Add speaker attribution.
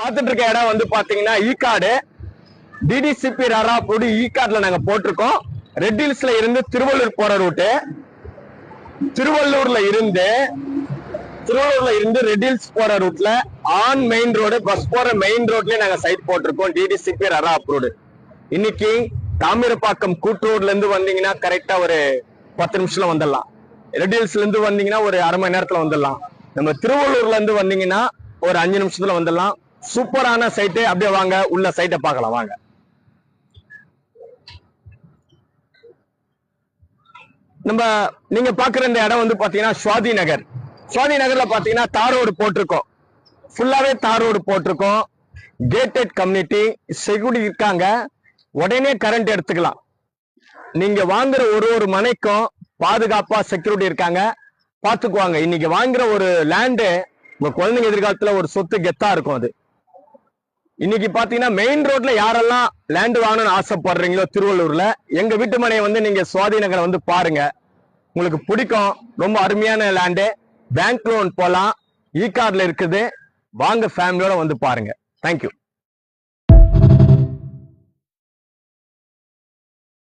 Speaker 1: பாத்துட்டு இருக்க இடம் வந்து பாத்தீங்கன்னா ஈகாடு டிடிசிபி ரரா அப்படி ஈகாட்ல நாங்க போட்டிருக்கோம். ரெட் ஹில்ஸ்ல இருந்து திருவள்ளூர் போற ரூட்டு, திருவள்ளூர்ல இருந்து ரெட் ஹில்ஸ் போற ரூட்ல ஆன் மெயின் ரோடு பஸ் போற மெயின் ரோட்லயே நாங்க சைட் போட்டிருக்கோம். DTCP ரரா approved. இன்னைக்கு தாமிரப்பாக்கம் கூட்டுரோட்ல இருந்து வந்தீங்கன்னா கரெக்டா ஒரு 10 நிமிஷத்துல வந்துடலாம். ரெட் ஹில்ஸ்ல இருந்து வந்தீங்கன்னா ஒரு அரை மணி நேரத்துல வந்துடலாம். நம்ம திருவள்ளூர்ல இருந்து வந்தீங்கன்னா ஒரு 5 நிமிஷத்துல வந்துடலாம். சூப்பரான சைட்டு. அப்படியே வாங்க உள்ள சைட்டை பார்க்கலாம் வாங்க. நீங்க பாக்குற இந்த இடம் வந்து பாத்தீங்கன்னா சுவாதி நகர். சுவாதி நகர்ல பாத்தீங்கன்னா தார் ரோடு போட்டிருக்கோம். ஃபுல்லாவே தார் ரோடு போட்டிருக்கோம். கேட்டட் கம்யூனிட்டி, செக்யூரிட்டி இருக்காங்க. உடனே கரண்ட் எடுத்துக்கலாம். நீங்க வாங்குற ஒரு மனைக்கும் பாதுகாப்பா செக்யூரிட்டி இருக்காங்க, பாத்துக்குவாங்க. இன்னைக்கு வாங்குற ஒரு லேண்டு உங்க குழந்தைங்க எதிர்காலத்துல ஒரு சொத்து கெத்தா இருக்கும். அது இன்னைக்கு பாத்தீங்கன்னா மெயின் ரோட்ல யாரெல்லாம் லேண்ட் வாங்கணும்னு ஆசைப்படுறீங்களோ திருவள்ளூர்ல எங்க வீட்டு மனையை வந்து நீங்க சுவாதி நகரை வந்து பாருங்க, உங்களுக்கு பிடிக்கும். ரொம்ப அருமையான லேண்டு. பேங்க் லோன் போலாம், ஈகார்ட்ல இருக்குது. வாங்க ஃபேமிலியோட வந்து பாருங்க. தேங்க்யூ.